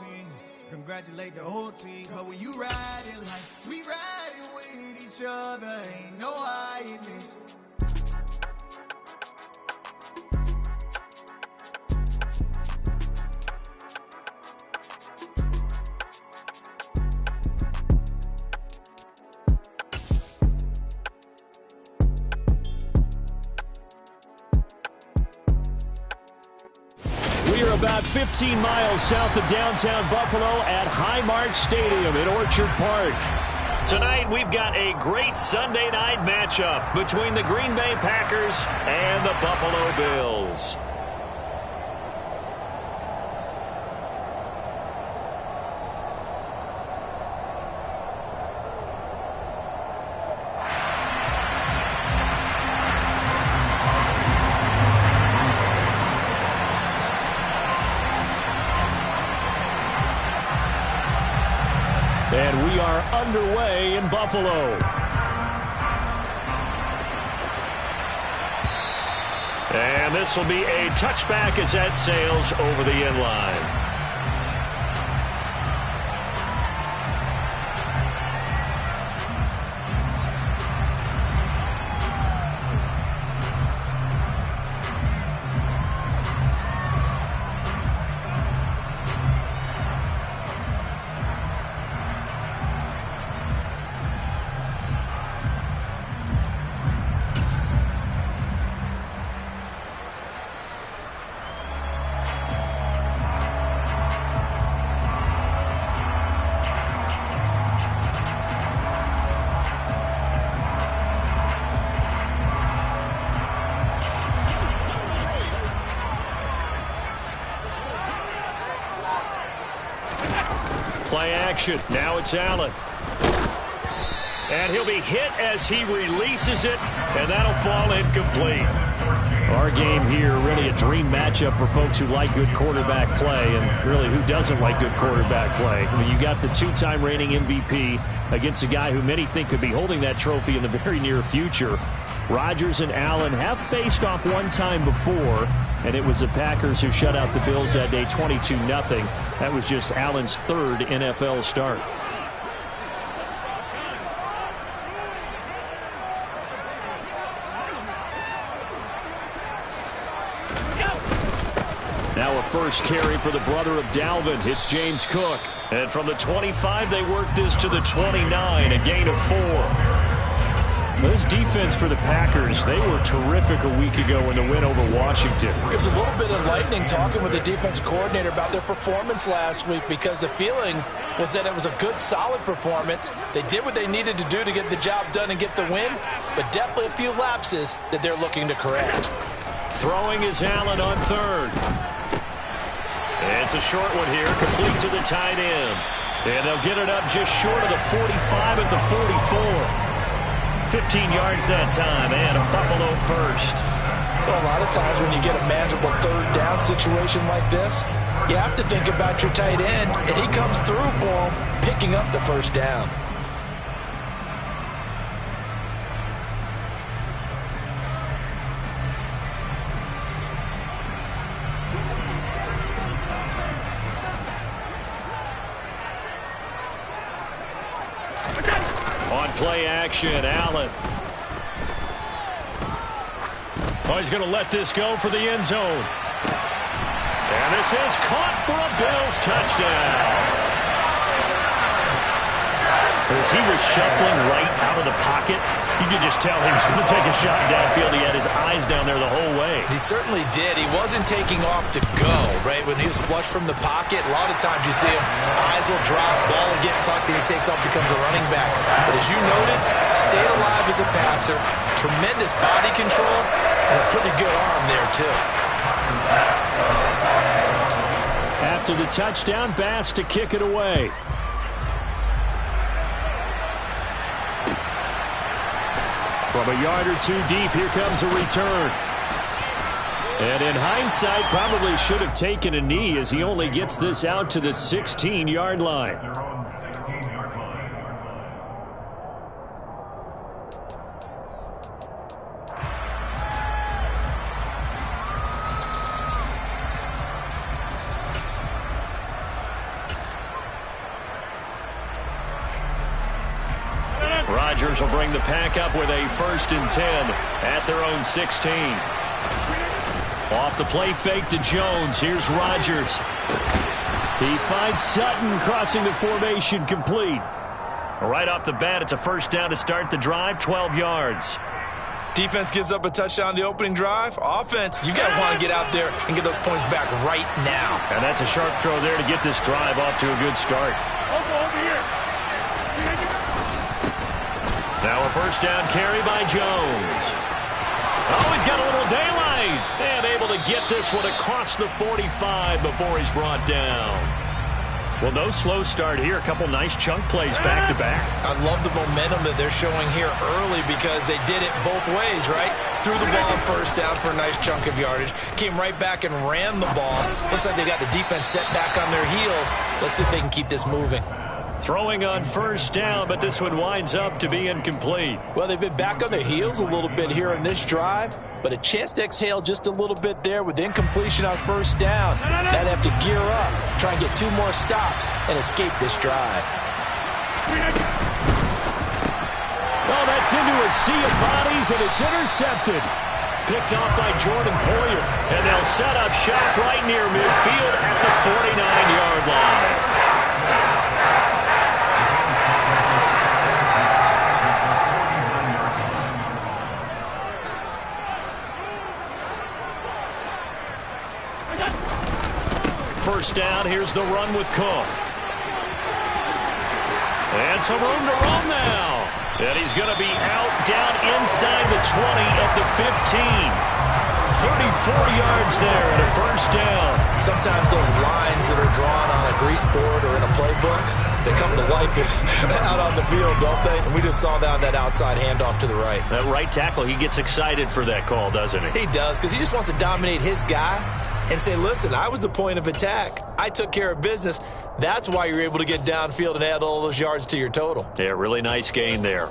team. Congratulate the whole team. Cause when you riding like we riding with each other, ain't no hiding this. We are about 15 miles south of downtown Buffalo at Highmark Stadium in Orchard Park. Tonight, we've got a great Sunday night matchup between the Green Bay Packers and the Buffalo Bills. And we are underway in Buffalo. And this will be a touchback as that sails over the end line. Play action. Now it's Allen. And he'll be hit as he releases it, and that'll fall incomplete. Our game here, really a dream matchup for folks who like good quarterback play, and really who doesn't like good quarterback play. I mean, you got the two-time reigning MVP against a guy who many think could be holding that trophy in the very near future. Rodgers and Allen have faced off one time before, and it was the Packers who shut out the Bills that day 22-0. That was just Allen's third NFL start. Now a first carry for the brother of Dalvin. It's James Cook. And from the 25, they work this to the 29, a gain of 4. This defense for the Packers, they were terrific a week ago in the win over Washington. It was a little bit enlightening talking with the defense coordinator about their performance last week, because the feeling was that it was a good, solid performance. They did what they needed to do to get the job done and get the win, but definitely a few lapses that they're looking to correct. Throwing is Allen on third. It's a short one here, complete to the tight end. And they'll get it up just short of the 45 at the 44. 15 yards that time, and a Buffalo first. Well, a lot of times when you get a manageable third down situation like this, you have to think about your tight end, and he comes through for him, picking up the first down. On play action, Allen. Oh, he's going to let this go for the end zone. And this is caught for a Bills touchdown. As he was shuffling right out of the pocket, you could just tell he was going to take a shot downfield. He had his eyes down there the whole way. He certainly did. He wasn't taking off to go, right? When he was flush from the pocket, a lot of times you see him, eyes will drop, ball will get tucked, and he takes off, becomes a running back. But as you noted, stayed alive as a passer, tremendous body control, and a pretty good arm there, too. After the touchdown, Bass to kick it away. From a yard or two deep, here comes a return. And in hindsight, probably should have taken a knee as he only gets this out to the 16-yard line. Rodgers will bring the Pack up with a 1st and 10 at their own 16. Off the play fake to Jones. Here's Rodgers. He finds Sutton crossing the formation, complete. Right off the bat, it's a 1st down to start the drive, 12 yards. Defense gives up a touchdown the opening drive. Offense, you got to want to get out there and get those points back right now. And that's a sharp throw there to get this drive off to a good start. Over here. Now a 1st down carry by Jones. Oh, he's got a little daylight. And able to get this one across the 45 before he's brought down. Well, no slow start here. A couple nice chunk plays back-to-back. I love the momentum that they're showing here early because they did it both ways, right? Threw the ball on 1st down for a nice chunk of yardage. Came right back and ran the ball. Looks like they got the defense set back on their heels. Let's see if they can keep this moving. Throwing on 1st down, but this one winds up to be incomplete. Well, they've been back on their heels a little bit here in this drive, but a chance to exhale just a little bit there with incompletion on 1st down. They'd have to gear up, try and get 2 more stops, and escape this drive. Oh, that's into a sea of bodies, and it's intercepted. Picked off by Jordan Poyer, and they'll set up shop right near midfield at the 49-yard line. First down, here's the run with Cook. And some room to roam now. And he's going to be out down inside the 20 at the 15. 34 yards there and a 1st down. Sometimes those lines that are drawn on a grease board or in a playbook, they come to life out on the field, don't they? And we just saw that outside handoff to the right. That right tackle, he gets excited for that call, doesn't he? He does, because he just wants to dominate his guy and say, listen, I was the point of attack. I took care of business. That's why you're able to get downfield and add all those yards to your total. Yeah, really nice gain there.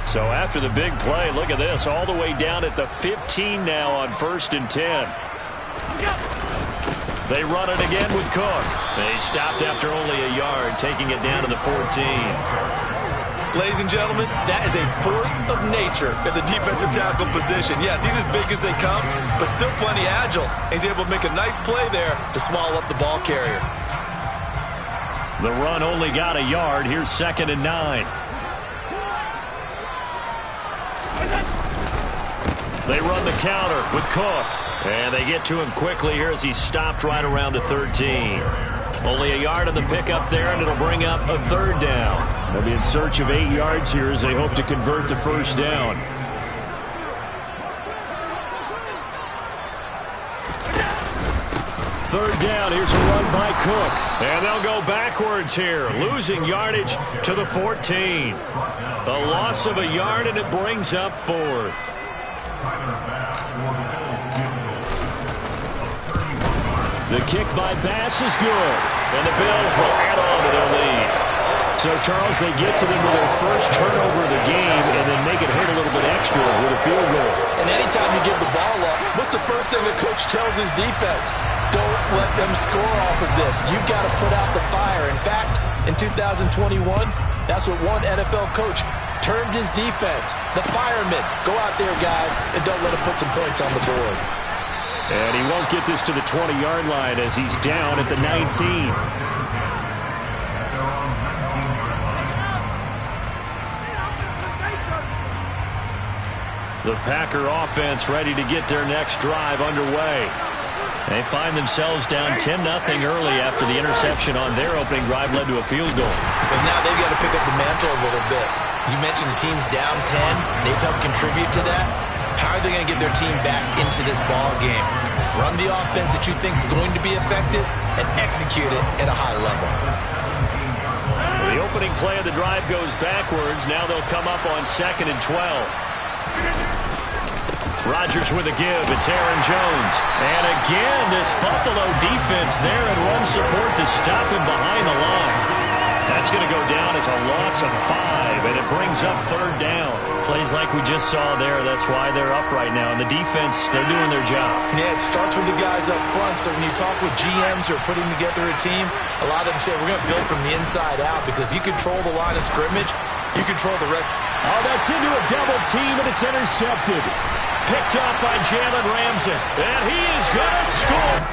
So after the big play, look at this, all the way down at the 15 now on 1st and 10. They run it again with Cook. They stopped after only a yard, taking it down to the 14. Ladies and gentlemen, that is a force of nature at the defensive tackle position. Yes, he's as big as they come, but still plenty agile. He's able to make a nice play there to swallow up the ball carrier. The run only got a yard. Here's 2nd and 9. They run the counter with Cook. And they get to him quickly here as he's stopped right around the 13. Only a yard on the pickup there, and it'll bring up a 3rd down. They'll be in search of 8 yards here as they hope to convert the 1st down. Third down, here's a run by Cook. And they'll go backwards here, losing yardage to the 14. A loss of a yard, and it brings up 4th. The kick by Bass is good, and the Bills will add on to their lead. So, Charles, they get to them with their first turnover of the game and then make it hurt a little bit extra with a field goal. And anytime you give the ball up, what's the first thing the coach tells his defense? Don't let them score off of this. You've got to put out the fire. In fact, in 2021, that's what one NFL coach termed his defense. The firemen. Go out there, guys, and don't let them put some points on the board. And he won't get this to the 20-yard line as he's down at the 19. The Packer offense ready to get their next drive underway. They find themselves down 10-0 early after the interception on their opening drive led to a field goal. So now they've got to pick up the mantle a little bit. You mentioned the team's down 10. They've helped contribute to that. How are they going to get their team back into this ball game? Run the offense that you think is going to be effective and execute it at a high level. Well, the opening play of the drive goes backwards. Now they'll come up on 2nd and 12. Rodgers with a give. It's Aaron Jones. And again, this Buffalo defense there and run support to stop him behind the line. That's going to go down as a loss of 5, and it brings up 3rd down. Plays like we just saw there. That's why they're up right now. And the defense, they're doing their job. Yeah, it starts with the guys up front. So when you talk with GMs who are putting together a team, a lot of them say we're going to build from the inside out, because if you control the line of scrimmage, You control the rest. Oh, that's into a double team, and it's intercepted. Picked up by Jalen Ramsey, and he is going to score.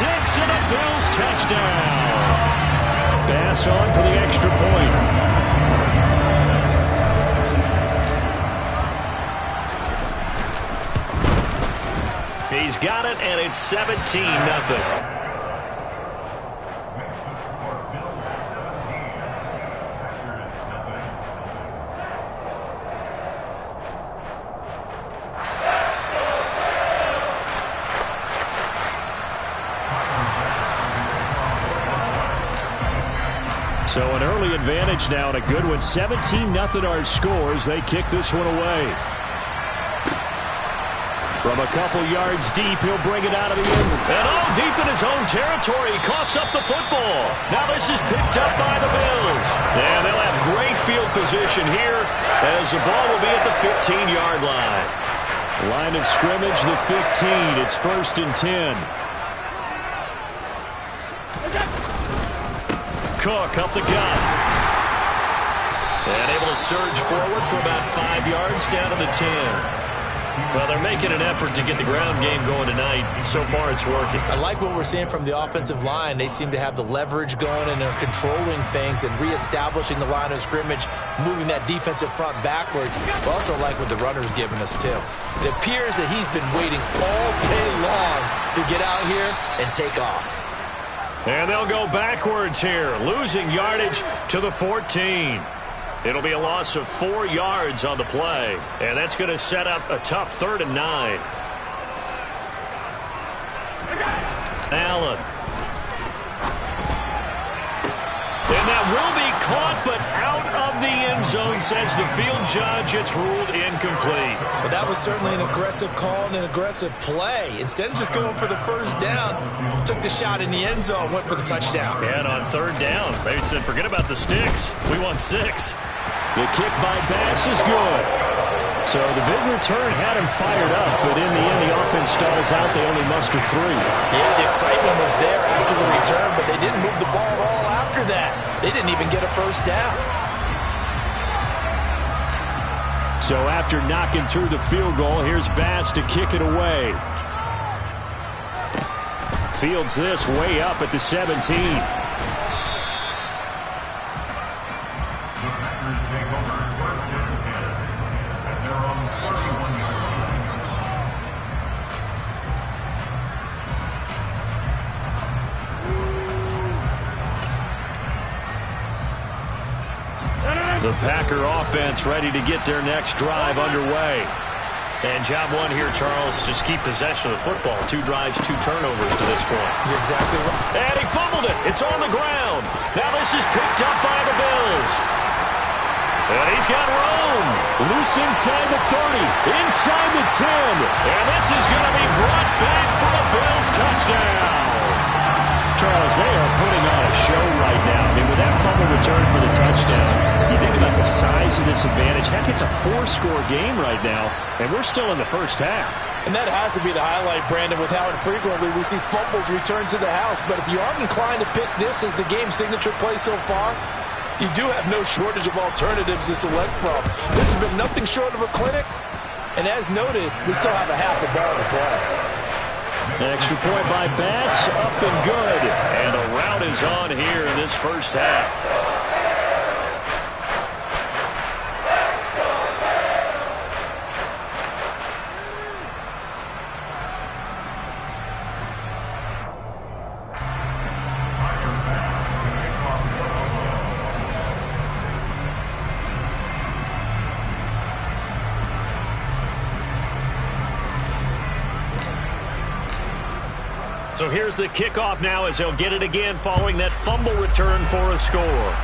Six and a Bills touchdown. Bass on for the extra point. He's got it, and it's 17-0. So an early advantage now and a good one. 17-0 our scores. They kick this one away. From a couple yards deep, he'll bring it out of the end. And all deep in his own territory. He coughs up the football. Now this is picked up by the Bills. And they'll have great field position here as the ball will be at the 15-yard line. Line of scrimmage, the 15. It's 1st and 10. Cook up the gut. And able to surge forward for about 5 yards down to the 10. Well, they're making an effort to get the ground game going tonight. So far, it's working. I like what we're seeing from the offensive line. They seem to have the leverage going, and they're controlling things and reestablishing the line of scrimmage, moving that defensive front backwards. I also like what the runner's giving us, too. It appears that he's been waiting all day long to get out here and take off. And they'll go backwards here, losing yardage to the 14. It'll be a loss of 4 yards on the play, and that's going to set up a tough 3rd and 9. Allen. And that will be caught, but out of the end zone, says the field judge. It's ruled incomplete. Well, that was certainly an aggressive call and an aggressive play. Instead of just going for the first down, took the shot in the end zone, went for the touchdown. And on 3rd down, they said, forget about the sticks. We want 6. The kick by Bass is good. So the big return had him fired up, but in the end, the offense stalls out. They only muster 3. Yeah, the excitement was there after the return, but they didn't move the ball at all after that. They didn't even get a first down. So after knocking through the field goal, here's Bass to kick it away. Fields this way up at the 17. The Packer offense ready to get their next drive underway. And job one here, Charles, just keep possession of the football. 2 drives, 2 turnovers to this point. You're exactly right. And he fumbled it. It's on the ground. Now this is picked up by the Bills. And he's got room. Loose inside the 30, inside the 10. And this is going to be brought back for a Bills touchdown. Charles, they are putting on a show right now. I mean, with that fumble return for the touchdown, you think about the size of this advantage. Heck, it's a 4-score game right now, and we're still in the first half. And that has to be the highlight, Brandon, with how infrequently we see fumbles return to the house. But if you aren't inclined to pick this as the game signature play so far, you do have no shortage of alternatives to select from. This has been nothing short of a clinic. And as noted, we still have a half a ball to play. Extra point by Bass, up and good. And a rout is on here in this first half. So here's the kickoff now as they'll get it again following that fumble return for a score.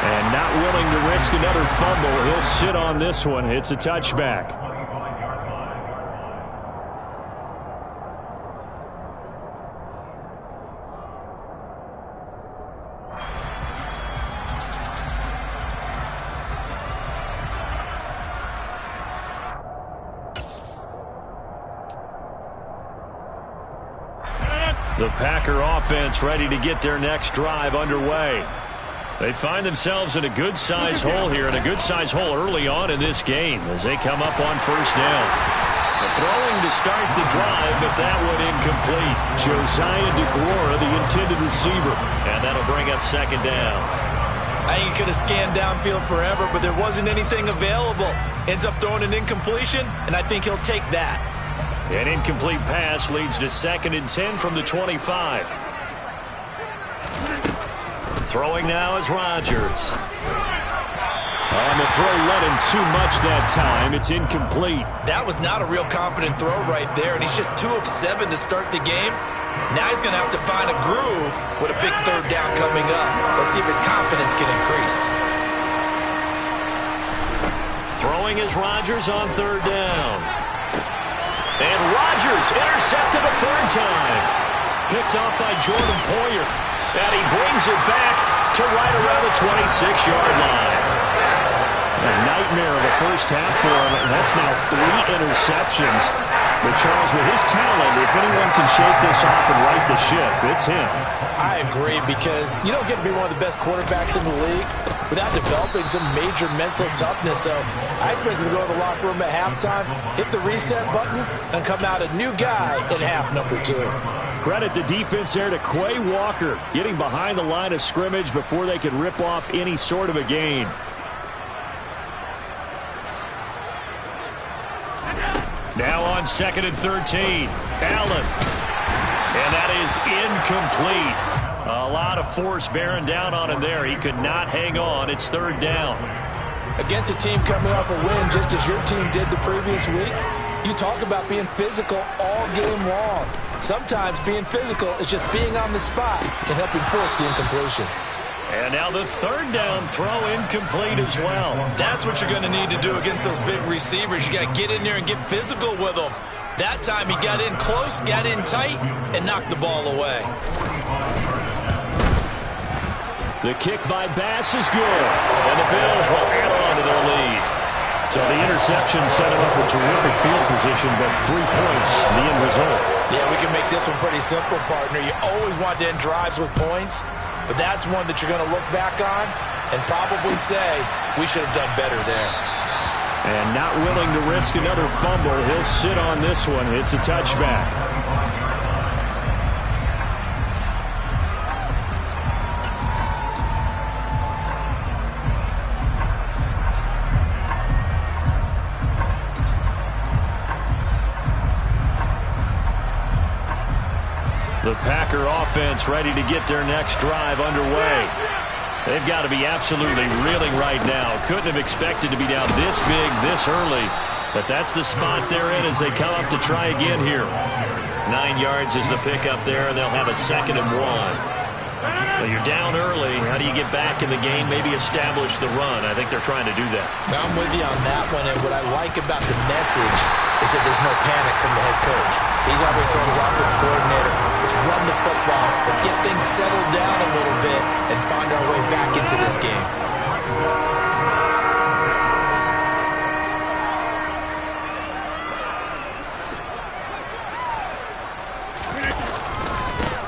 And not willing to risk another fumble. He'll sit on this one. It's a touchback. The Packer offense ready to get their next drive underway. They find themselves in a good-sized hole here, and a good-sized hole early on in this game as they come up on first down. Throwing to start the drive, but that one incomplete. Josiah DeGuara, the intended receiver, and that'll bring up second down. I think he could have scanned downfield forever, but there wasn't anything available. Ends up throwing an incompletion, and I think he'll take that. An incomplete pass leads to 2nd and 10 from the 25. Throwing now is Rodgers. On the throw, led him too much that time. It's incomplete. That was not a real confident throw right there, and he's just 2 of 7 to start the game. Now he's going to have to find a groove with a big third down coming up. Let's see if his confidence can increase. Throwing is Rodgers on third down. And Rodgers intercepted a third time. Picked off by Jordan Poyer. And he brings it back to right around the 26-yard line. A nightmare of a first half for him. That's now 3 interceptions. But Charles, with his talent, if anyone can shake this off and right the ship, it's him. I agree, because you don't get to be one of the best quarterbacks in the league without developing some major mental toughness. So I expect him to go to the locker room at halftime, hit the reset button, and come out a new guy in half number 2. Credit the defense there to Quay Walker, getting behind the line of scrimmage before they could rip off any sort of a gain. Now on 2nd and 13, Allen. And that is incomplete. A lot of force bearing down on him there. He could not hang on. It's third down. Against a team coming off a win just as your team did the previous week, you talk about being physical all game long. Sometimes being physical is just being on the spot and helping force the incompletion. And now the third down throw incomplete as well. That's what you're going to need to do against those big receivers. You got to get in there and get physical with them. That time he got in close, got in tight, and knocked the ball away. The kick by Bass is good. And the Bills will add on to their lead. So the interception set him up with terrific field position, but 3 points, the end result. Yeah, we can make this one pretty simple, partner. You always want to end drives with points, but that's one that you're going to look back on and probably say, we should have done better there. And not willing to risk another fumble, he'll sit on this one. It's a touchback. The Packer offense ready to get their next drive underway. They've got to be absolutely reeling right now. Couldn't have expected to be down this big, this early. But that's the spot they're in as they come up to try again here. 9 yards is the pickup there, and they'll have a 2nd and 1. Well, you're down early. How do you get back in the game, maybe establish the run? I think they're trying to do that. I'm with you on that one, and what I like about the message is that there's no panic from the head coach. He's already told his offensive coordinator, let's run the football, let's get things settled down a little bit and find our way back into this game.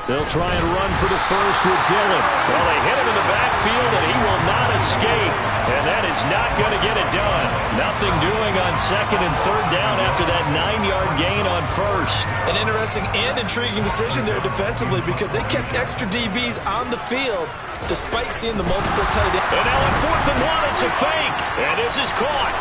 They'll try and run for the first with Dillon. Well, they hit him in the backfield, and he will not escape. And that is not going to get it done. Nothing doing on 2nd and 3rd down after that 9-yard gain on first. An interesting and intriguing decision there defensively because they kept extra DBs on the field despite seeing the multiple tight ends. And now on 4th and 1, it's a fake. And this is caught.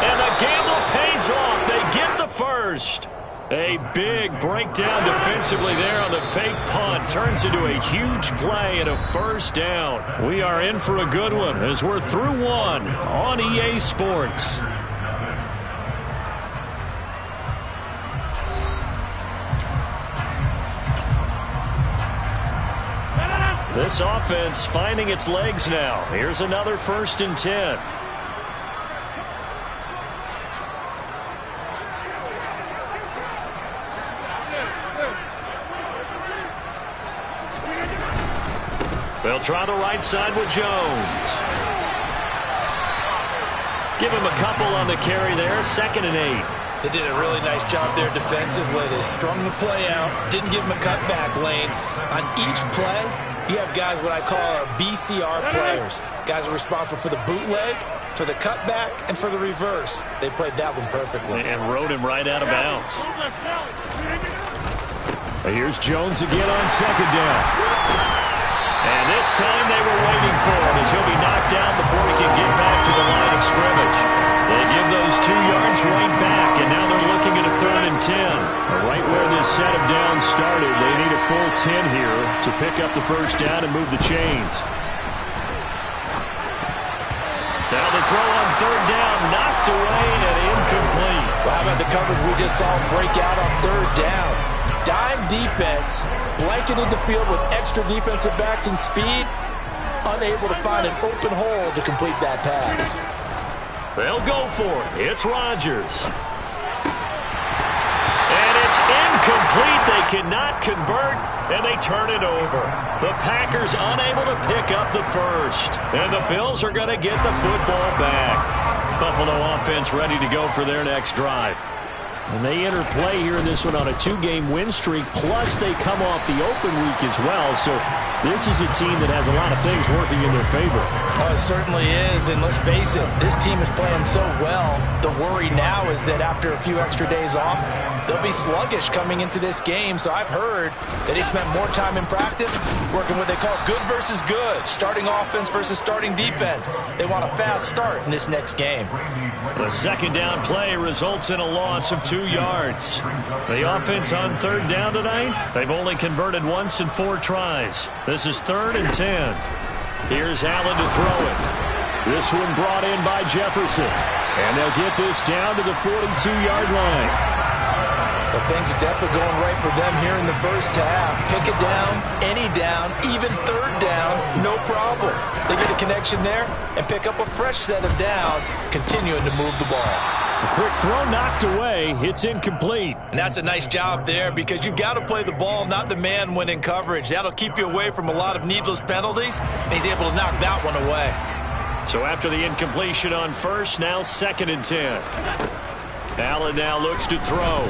And the gamble pays off. They get the first. A big breakdown defensively there on the fake punt. Turns into a huge play and a first down. We are in for a good one as we're through one on EA Sports. This offense finding its legs now. Here's another 1st and 10. They'll try the right side with Jones. Give him a couple on the carry there. 2nd and 8. They did a really nice job there defensively. They strung the play out, didn't give him a cutback lane. On each play, you have guys what I call our BCR players. Guys are responsible for the bootleg, for the cutback, and for the reverse. They played that one perfectly. And rode him right out of bounds. Here's Jones again on 2nd down. And this time they were waiting for him as he'll be knocked down before he can get back to the line of scrimmage. They give those 2 yards right back, and now they're looking at a 3rd and 10. Right where this set of downs started, they need a full 10 here to pick up the 1st down and move the chains. Now the throw on 3rd down, knocked away and incomplete. Well, how about the coverage we just saw break out on 3rd down? Dime defense, blanketed the field with extra defensive backs and speed, unable to find an open hole to complete that pass. They'll go for it. It's Rodgers. And it's incomplete. They cannot convert, and they turn it over. The Packers unable to pick up the 1st, and the Bills are going to get the football back. Buffalo offense ready to go for their next drive. And they enter play here in this one on a 2-game win streak, plus they come off the open week as well. So this is a team that has a lot of things working in their favor. Oh, it certainly is, and let's face it, this team is playing so well. The worry now is that after a few extra days off, they'll be sluggish coming into this game. So I've heard that he spent more time in practice working what they call good versus good, starting offense versus starting defense. They want a fast start in this next game. The 2nd down play results in a loss of 2 yards. The offense on 3rd down tonight, they've only converted once in 4 tries. This is 3rd and 10. Here's Allen to throw it. This one brought in by Jefferson. And they'll get this down to the 42-yard line. But things are definitely going right for them here in the 1st half. Pick it down, any down, even 3rd down, no problem. They get a connection there and pick up a fresh set of downs, continuing to move the ball. A quick throw knocked away. It's incomplete. And that's a nice job there because you've got to play the ball, not the man when in coverage. That'll keep you away from a lot of needless penalties, and he's able to knock that one away. So after the incompletion on 1st, now 2nd and 10. Allen now looks to throw.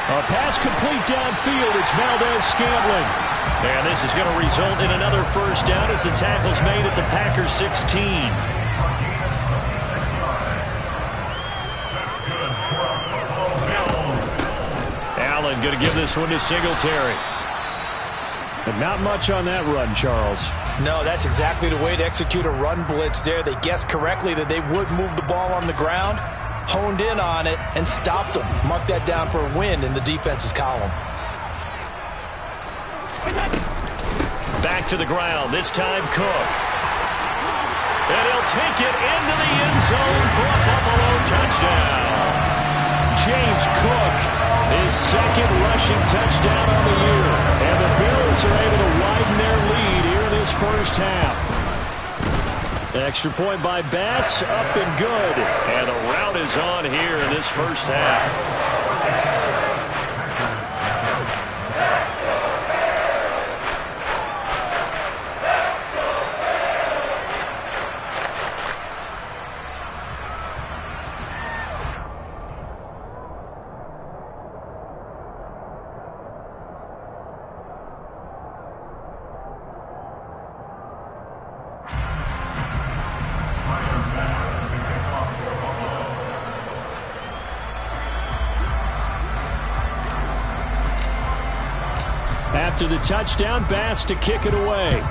A pass complete downfield. It's Valdez-Scantling. And this is going to result in another 1st down as the tackle's made at the Packers 16. Allen going to give this one to Singletary. But not much on that run, Charles. No, that's exactly the way to execute a run blitz there. They guessed correctly that they would move the ball on the ground, honed in on it, and stopped them. Mark that down for a win in the defense's column. Back to the ground, this time Cook. And he'll take it into the end zone for a Buffalo touchdown. James Cook, his 2nd rushing touchdown on the year. And the Bills are able to widen their lead here in this 1st half. Extra point by Bass, up and good. And the route is on here in this 1st half. After the touchdown, Bass to kick it away.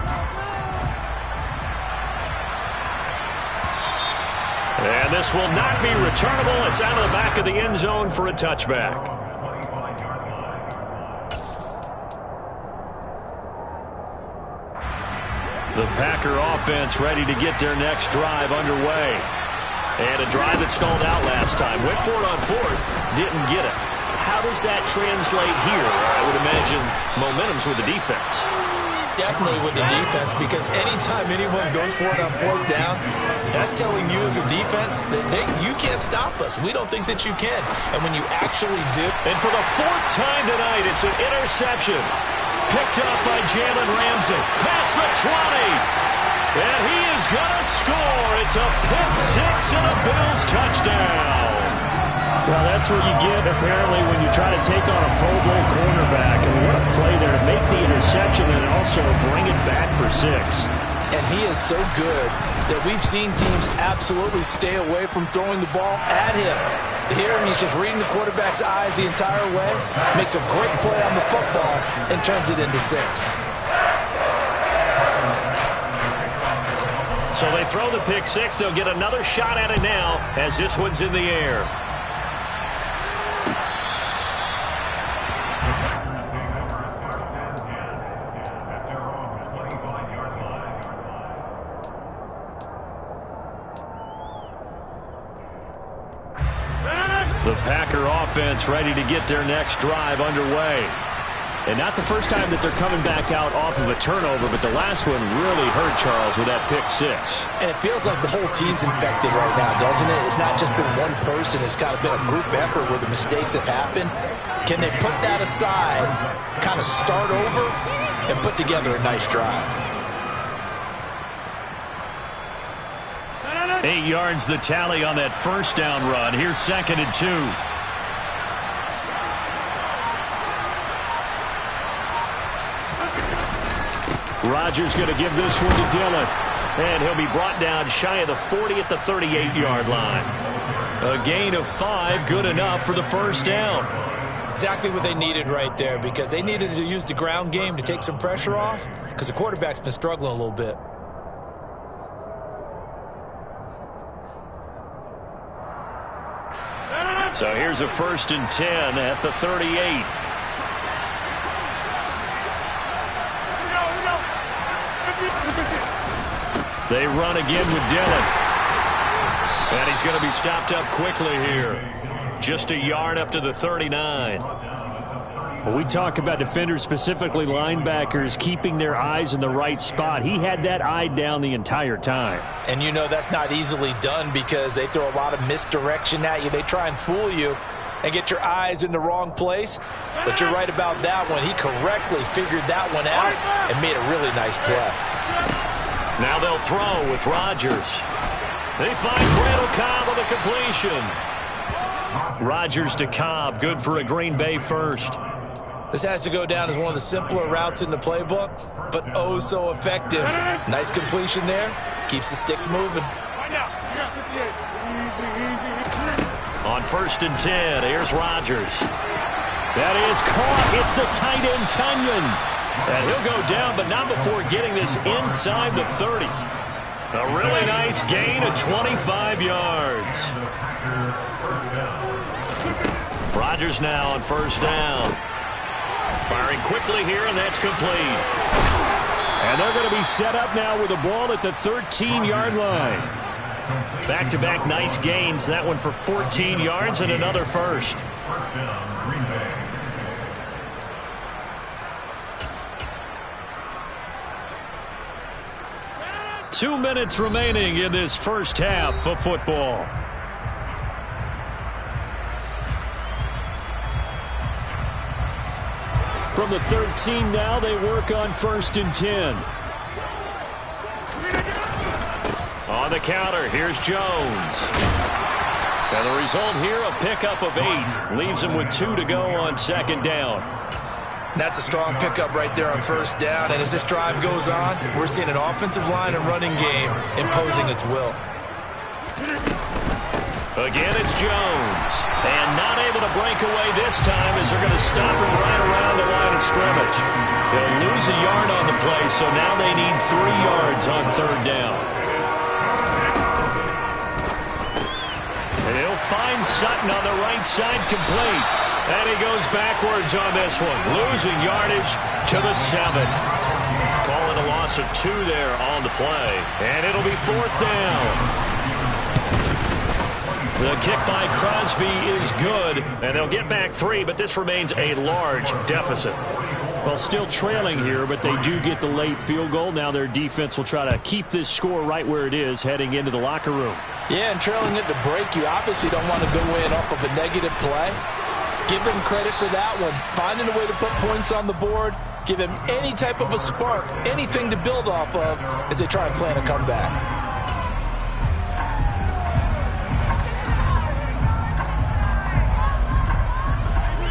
And this will not be returnable. It's out of the back of the end zone for a touchback. The Packer offense ready to get their next drive underway. And a drive that stalled out last time. Went for it on 4th. Didn't get it. how does that translate here? I would imagine momentum's with the defense. Definitely with the defense, because anytime anyone goes for it on fourth down, that's telling you as a defense that you can't stop us. We don't think that you can. And when you actually do. And for the fourth time tonight, it's an interception. Picked up by Jalen Ramsey. Past the 20. And he is going to score. It's a pick six and a Bills touchdown. Well, that's what you get, apparently, when you try to take on a Pro Bowl cornerback. I mean, what a play there to make the interception and also bring it back for 6. And he is so good that we've seen teams absolutely stay away from throwing the ball at him. Here, he's just reading the quarterback's eyes the entire way, makes a great play on the football, and turns it into 6. So they throw the pick six. They'll get another shot at it now as this one's in the air. The Packer offense ready to get their next drive underway. And not the first time that they're coming back out off of a turnover, but the last one really hurt Charles with that pick six. And it feels like the whole team's infected right now, doesn't it? It's not just been one person. It's kind of been a group effort where the mistakes have happened. Can they put that aside, kind of start over, and put together a nice drive? 8 yards the tally on that first down run. Here's 2nd and 2. Rodgers going to give this one to Dillon. And he'll be brought down shy of the 40 at the 38-yard line. A gain of 5, good enough for the first down. Exactly what they needed right there, because they needed to use the ground game to take some pressure off, because the quarterback's been struggling a little bit. So here's a 1st and 10 at the 38. They run again with Dillon. And he's going to be stopped up quickly here. Just a yard up to the 39. Well, we talk about defenders, specifically linebackers, keeping their eyes in the right spot. He had that eye down the entire time. And you know that's not easily done because they throw a lot of misdirection at you. They try and fool you and get your eyes in the wrong place. But you're right about that one. He correctly figured that one out and made a really nice play. Now they'll throw with Rodgers. He finds Randall Cobb on the completion. Rodgers to Cobb, good for a Green Bay first. This has to go down as one of the simpler routes in the playbook, but oh so effective. Nice completion there. Keeps the sticks moving. On 1st and 10, here's Rodgers. That is caught. It's the tight end, Tunyon. And he'll go down, but not before getting this inside the 30. A really nice gain of 25 yards. Rodgers now on 1st down. Firing quickly here, and that's complete. And they're going to be set up now with the ball at the 13-yard line. Back-to-back nice gains. That one for 14 yards and another first. Two minutes remaining in this first half of football. From the 13 now, they work on 1st and 10. On the counter, here's Jones. And the result here, a pickup of 8. Leaves him with 2 to go on 2nd down. That's a strong pickup right there on 1st down. And as this drive goes on, we're seeing an offensive line and running game imposing its will. Again, it's Jones. And not able to break away this time as they're going to stop him right around the line of scrimmage. They'll lose a yard on the play, so now they need 3 yards on 3rd down. And he'll find Sutton on the right side complete. And he goes backwards on this one, losing yardage to the 7. Call it a loss of 2 there on the play. And it'll be 4th down. The kick by Crosby is good, and they'll get back 3, but this remains a large deficit. Well, still trailing here, but they do get the late field goal. Now their defense will try to keep this score right where it is heading into the locker room. Yeah, and trailing at the break, you obviously don't want to go in off of a negative play. Give them credit for that one. Finding a way to put points on the board, give them any type of a spark, anything to build off of as they try and plan a comeback.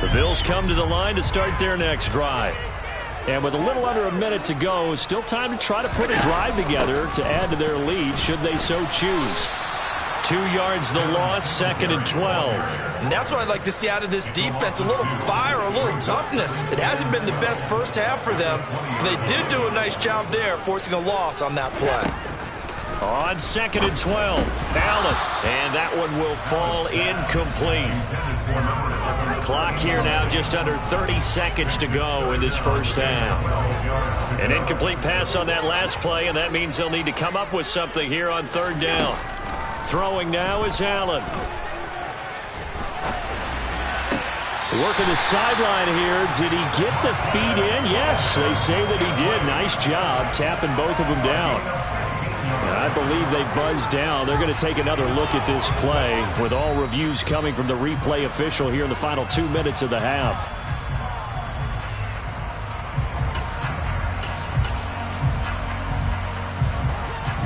The Bills come to the line to start their next drive. And with a little under a minute to go, still time to try to put a drive together to add to their lead should they so choose. 2 yards the loss, 2nd and 12. And that's what I'd like to see out of this defense, a little fire, a little toughness. It hasn't been the best first half for them, but they did do a nice job there, forcing a loss on that play. On 2nd and 12, Allen, and that one will fall incomplete. Clock here now just under 30 seconds to go in this first half. An incomplete pass on that last play, and that means they'll need to come up with something here on 3rd down. Throwing now is Allen. Working the sideline here. Did he get the feet in? Yes, they say that he did. Nice job tapping both of them down. And I believe they buzzed down. They're going to take another look at this play with all reviews coming from the replay official here in the final 2 minutes of the half.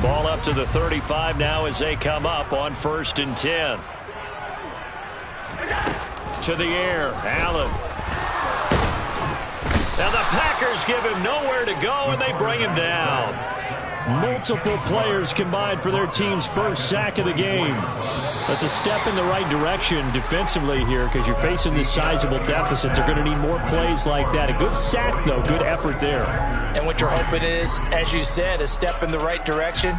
Ball up to the 35 now as they come up on 1st and 10. To the air, Allen. Now the Packers give him nowhere to go, and they bring him down. Multiple players combined for their team's first sack of the game. That's a step in the right direction defensively here because you're facing this sizable deficit. They're going to need more plays like that. A good sack, though. Good effort there. And what you're hoping is, as you said, a step in the right direction,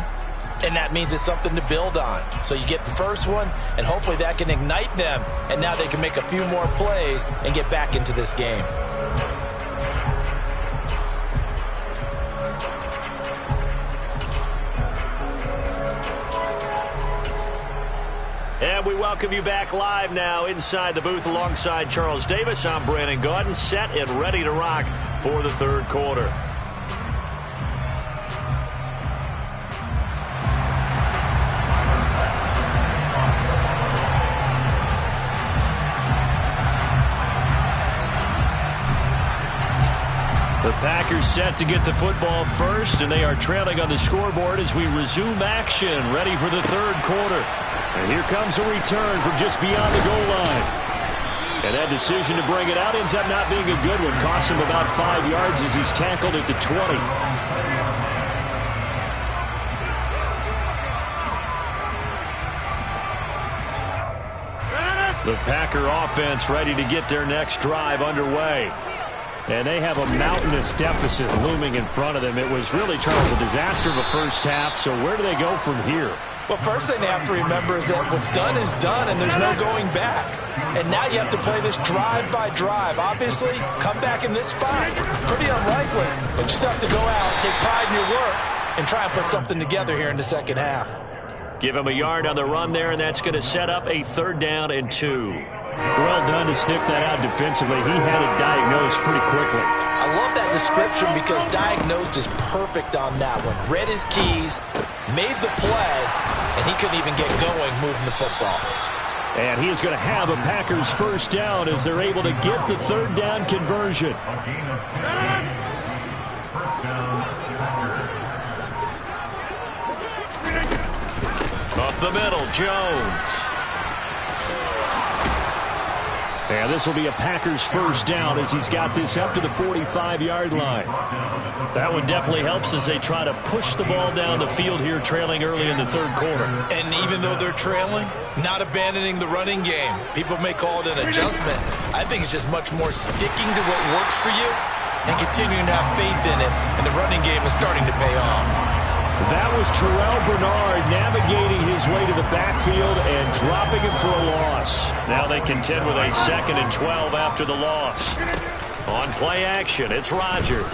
and that means it's something to build on. So you get the first one, and hopefully that can ignite them, and now they can make a few more plays and get back into this game. And we welcome you back live now inside the booth alongside Charles Davis. I'm Brandon Gaudin, set and ready to rock for the 3rd quarter. The Packers set to get the football first, and they are trailing on the scoreboard as we resume action, ready for the 3rd quarter. And here comes a return from just beyond the goal line. And that decision to bring it out ends up not being a good one. Cost him about 5 yards as he's tackled at the 20. The Packer offense ready to get their next drive underway. And they have a mountainous deficit looming in front of them. It was really, Charles, a disaster of a first half. So where do they go from here? Well, first thing they have to remember is that what's done is done, and there's no going back. And now you have to play this drive by drive. Obviously, come back in this spot, pretty unlikely. But you just have to go out, take pride in your work, and try and put something together here in the second half. Give him a yard on the run there, and that's going to set up a 3rd down and 2. Well done to sniff that out defensively. He had it diagnosed pretty quickly. I love that description because diagnosed is perfect on that one. Read his keys, made the play, and he couldn't even get going moving the football. And he is going to have a Packers first down as they're able to get the 3rd down conversion. Up the middle, Jones. And this will be a Packers first down as he's got this up to the 45-yard line. That one definitely helps as they try to push the ball down the field here, trailing early in the 3rd quarter. And even though they're trailing, not abandoning the running game. People may call it an adjustment. I think it's just much more sticking to what works for you and continuing to have faith in it. And the running game is starting to pay off. That was Terrell Bernard navigating his way to the backfield and dropping him for a loss. Now they contend with a 2nd and 12 after the loss. On play action, it's Rodgers.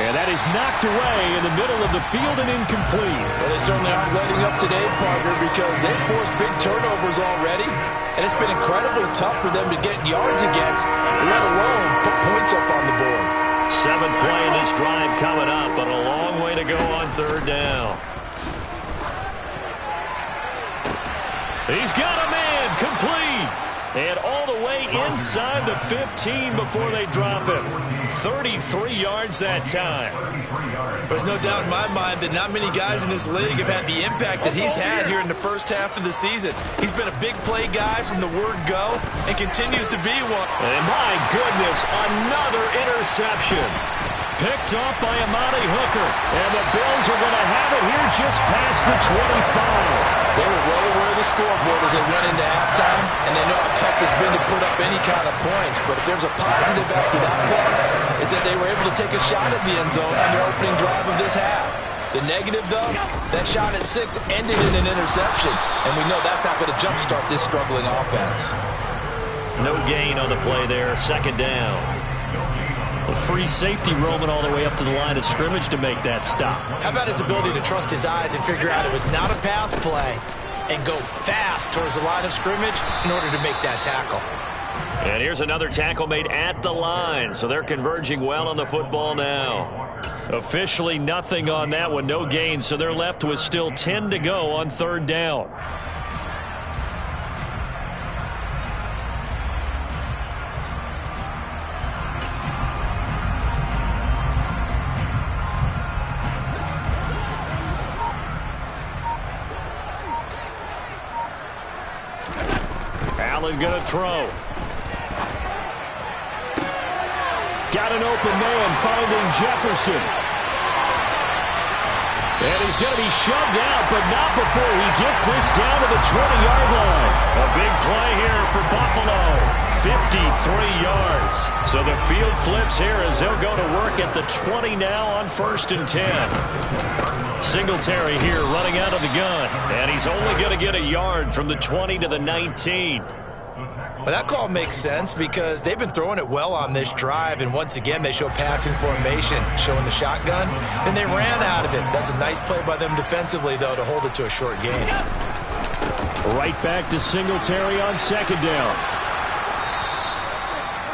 And that is knocked away in the middle of the field and incomplete. Well, they certainly aren't letting up today, partner, because they've forced big turnovers already. And it's been incredibly tough for them to get yards against, let alone put points up on the board. 7th play in this drive coming up, but a long way to go on 3rd down. He's got a man, complete. And all the way inside the 15 before they drop him. 33 yards that time. There's no doubt in my mind that not many guys in this league have had the impact that he's had here in the first half of the season. He's been a big play guy from the word go and continues to be one. And my goodness, another interception. Picked off by Amani Hooker. And the Bills are going to have it here just past the 25. They were well aware of the scoreboard as they went into halftime, and they know how tough it's been to put up any kind of points. But if there's a positive after that play, is that they were able to take a shot at the end zone on their opening drive of this half. The negative, though, that shot at 6 ended in an interception, and we know that's not going to jumpstart this struggling offense. No gain on the play there, 2nd down. A free safety roaming all the way up to the line of scrimmage to make that stop. How about his ability to trust his eyes and figure out it was not a pass play and go fast towards the line of scrimmage in order to make that tackle. And here's another tackle made at the line, so they're converging well on the football now. Officially nothing on that one, no gain, so they're left with still 10 to go on 3rd down. Allen going to throw. Got an open man finding Jefferson. And he's going to be shoved out, but not before he gets this down to the 20-yard line. A big play here for Buffalo. 53 yards. So the field flips here as they'll go to work at the 20 now on 1st and 10. Singletary here running out of the gun. And he's only going to get a yard from the 20 to the 19. Well, that call makes sense because they've been throwing it well on this drive, and once again they show passing formation, showing the shotgun. Then they ran out of it. That's a nice play by them defensively, though, to hold it to a short gain. Right back to Singletary on 2nd down.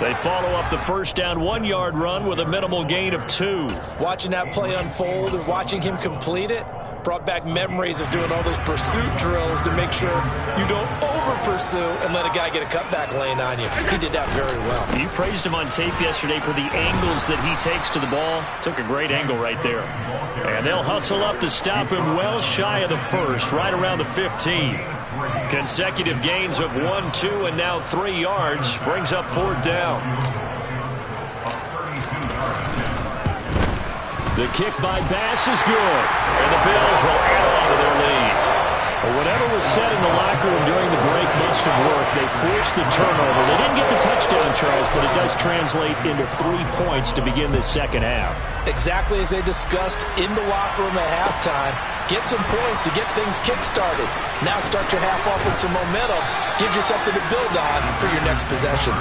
They follow up the 1st down 1-yard run with a minimal gain of 2. Watching that play unfold and watching him complete it brought back memories of doing all those pursuit drills to make sure you don't over-pursue and let a guy get a cutback lane on you. He did that very well. You praised him on tape yesterday for the angles that he takes to the ball. Took a great angle right there. And they'll hustle up to stop him well shy of the 1st, right around the 15. Consecutive gains of 1, 2, and now 3 yards brings up 4th down. The kick by Bass is good, and the Bills will add on to their lead. Well, whatever was said in the locker room during the break must have worked. They forced the turnover. They didn't get the touchdown, Charles, but it does translate into 3 points to begin the 2nd half. Exactly as they discussed in the locker room at halftime. Get some points to get things kick-started. Now start your half off with some momentum. Gives you something to build on for your next possession.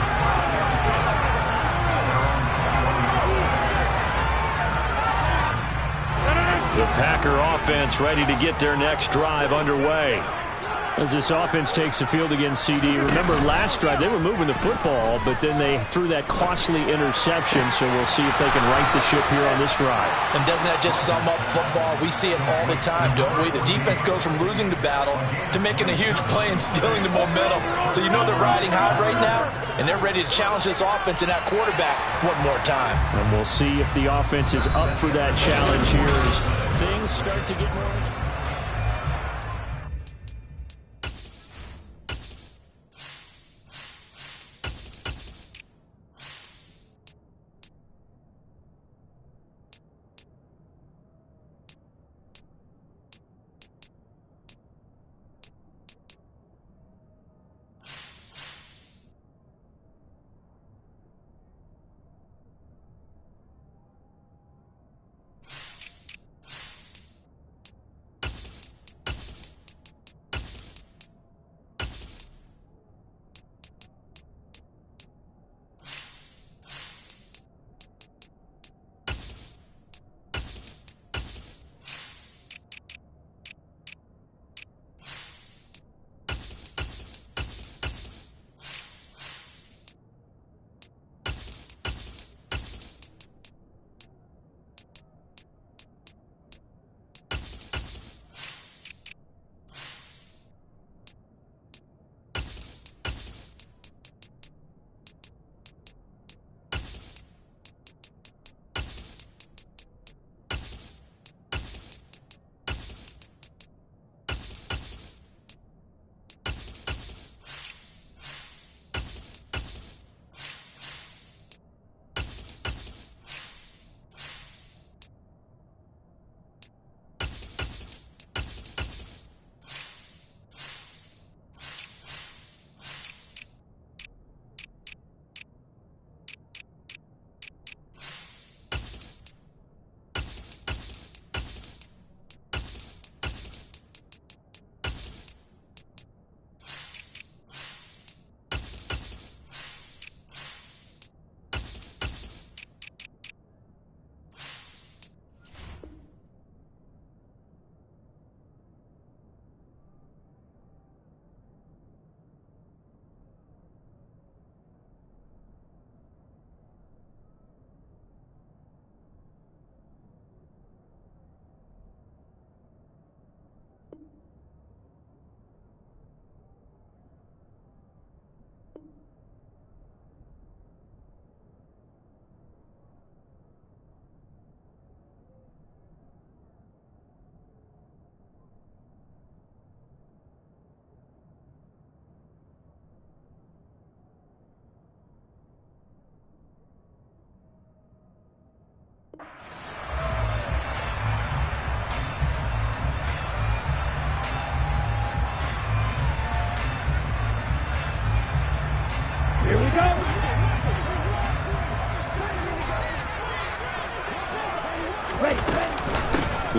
The Packer offense ready to get their next drive underway. As this offense takes the field against CD, remember last drive they were moving the football, but then they threw that costly interception, so we'll see if they can right the ship here on this drive. And doesn't that just sum up football? We see it all the time, don't we? The defense goes from losing the battle to making a huge play and stealing the momentum. So you know they're riding high right now, and they're ready to challenge this offense and that quarterback one more time. And we'll see if the offense is up for that challenge here as things start to get more interesting.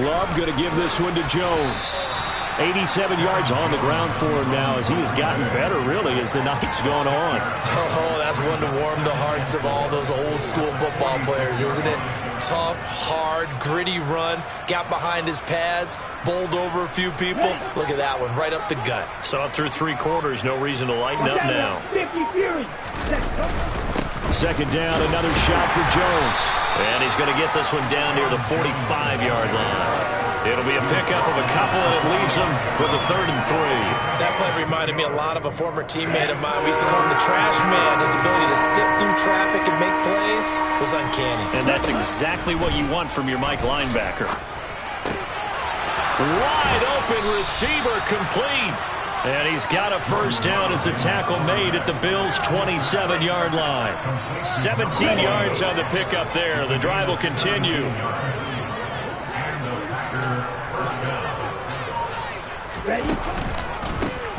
Love going to give this one to Jones. 87 yards on the ground for him now as he has gotten better, really, as the night's gone on. Oh, that's one to warm the hearts of all those old-school football players, isn't it? Tough, hard, gritty run, got behind his pads, bowled over a few people. Look at that one, right up the gut. So up through 3 quarters, no reason to lighten up now. Second down, another shot for Jones. And he's going to get this one down near the 45-yard line. It'll be a pickup of a couple, and it leaves him with a 3rd and 3. That play reminded me a lot of a former teammate of mine. We used to call him the trash man. His ability to sift through traffic and make plays was uncanny. And that's exactly what you want from your Mike linebacker. Wide open receiver complete. And he's got a first down as a tackle made at the Bills' 27-yard line. 17 yards on the pickup there. The drive will continue.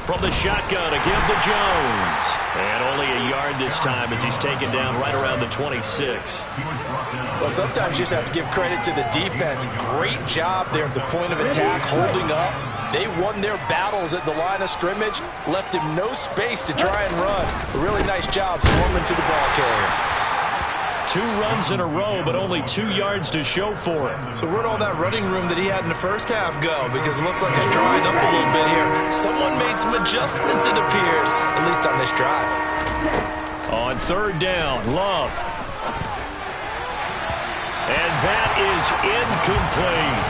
From the shotgun, a give to Jones. And only a yard this time as he's taken down right around the 26. Well, sometimes you just have to give credit to the defense. Great job there at the point of attack, holding up. They won their battles at the line of scrimmage, left him no space to try and run. A really nice job swarming to the ball carrier. 2 runs in a row, but only 2 yards to show for it. So where'd all that running room that he had in the first half go? Because it looks like it's drying up a little bit here. Someone made some adjustments, it appears, at least on this drive. On 3rd down, Love. And that is incomplete.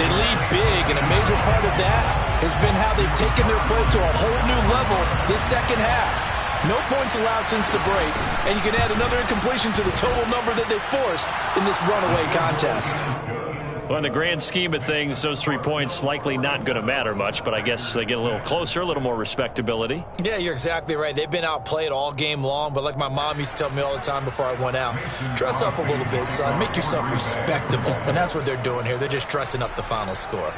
They lead big, and a major part of that has been how they've taken their play to a whole new level this second half. No points allowed since the break, and you can add another incompletion to the total number that they forced in this runaway contest. Well, in the grand scheme of things, those 3 points likely not going to matter much, but I guess they get a little closer, a little more respectability. Yeah, you're exactly right. They've been outplayed all game long, but like my mom used to tell me all the time before I went out, dress up a little bit, son. Make yourself respectable. And that's what they're doing here. They're just dressing up the final score.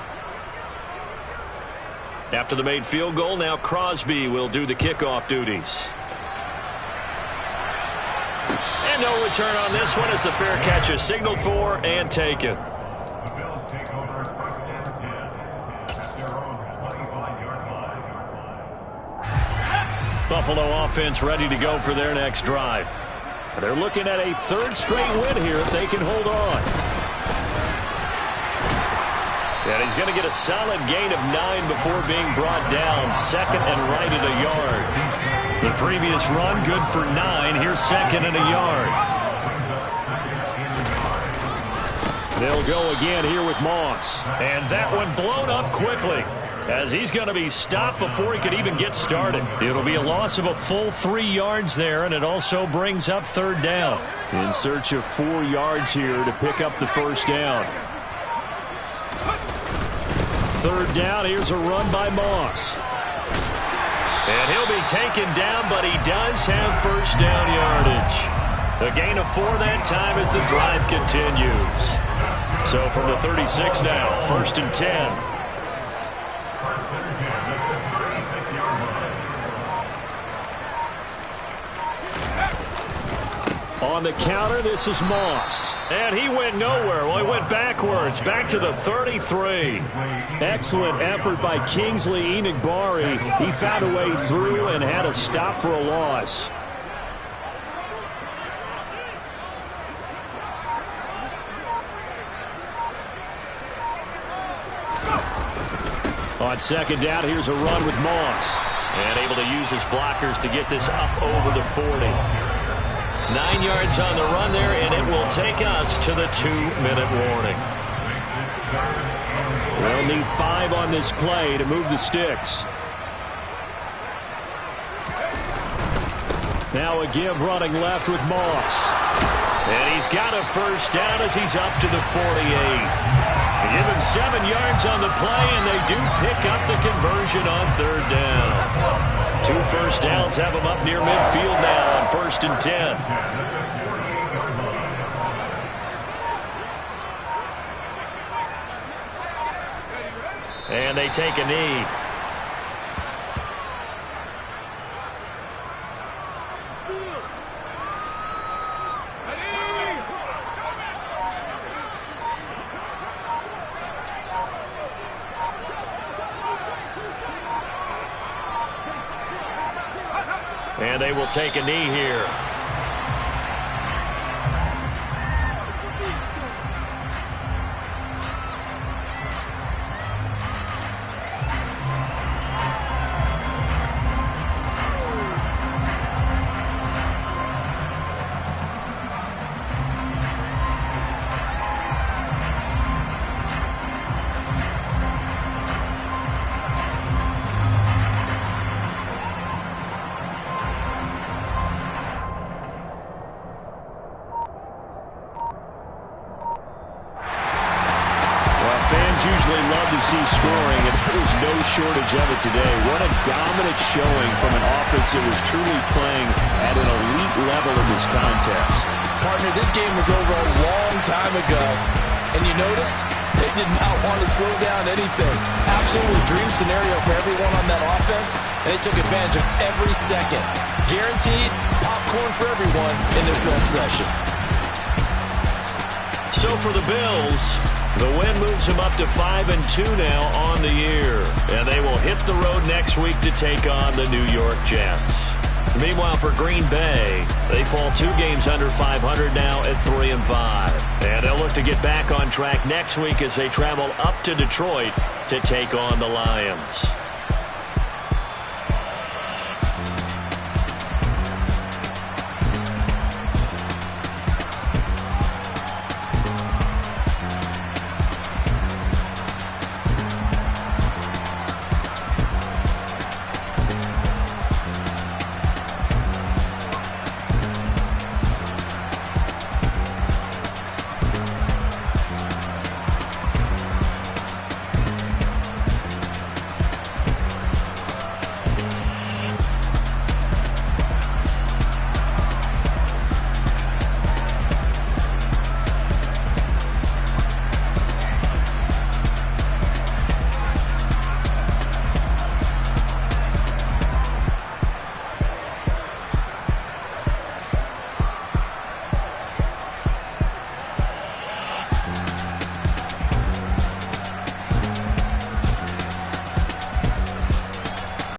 After the made field goal, now Crosby will do the kickoff duties. And no return on this one as the fair catch is signaled for and taken. Buffalo offense ready to go for their next drive. They're looking at a 3rd straight win here if they can hold on. And he's going to get a solid gain of 9 before being brought down. 2nd and right at a yard. The previous run good for 9. Here's 2nd and a yard. They'll go again here with Moss. And that one blown up quickly as he's going to be stopped before he could even get started. It'll be a loss of a full 3 yards there, and it also brings up 3rd down. In search of 4 yards here to pick up the first down. 3rd down, here's a run by Moss. And he'll be taken down, but he does have first down yardage. A gain of 4 that time as the drive continues. So from the 36 now, 1st and 10. On the counter, this is Moss. And he went nowhere. Well, he went backwards, back to the 33. Excellent effort by Kingsley Enagbare. He found a way through and had a stop for a loss. On 2nd down, here's a run with Moss. And able to use his blockers to get this up over the 40. 9 yards on the run there, and it will take us to the 2-minute warning. They'll need 5 on this play to move the sticks. Now a give running left with Moss. And he's got a first down as he's up to the 48. They give him 7 yards on the play, and they do pick up the conversion on 3rd down. 2 first downs have him up near midfield now on 1st and 10. And they take a knee. And they will take a knee here. Usually love to see scoring, and there's no shortage of it today. What a dominant showing from an offense that was truly playing at an elite level in this contest. Partner, this game was over a long time ago, and you noticed they did not want to slow down anything. Absolutely dream scenario for everyone on that offense, and they took advantage of every second. Guaranteed popcorn for everyone in their film session. So for the Bills, the win moves them up to 5-2 now on the year. And they will hit the road next week to take on the New York Jets. Meanwhile, for Green Bay, they fall 2 games under 500 now at 3-5. And they'll look to get back on track next week as they travel up to Detroit to take on the Lions.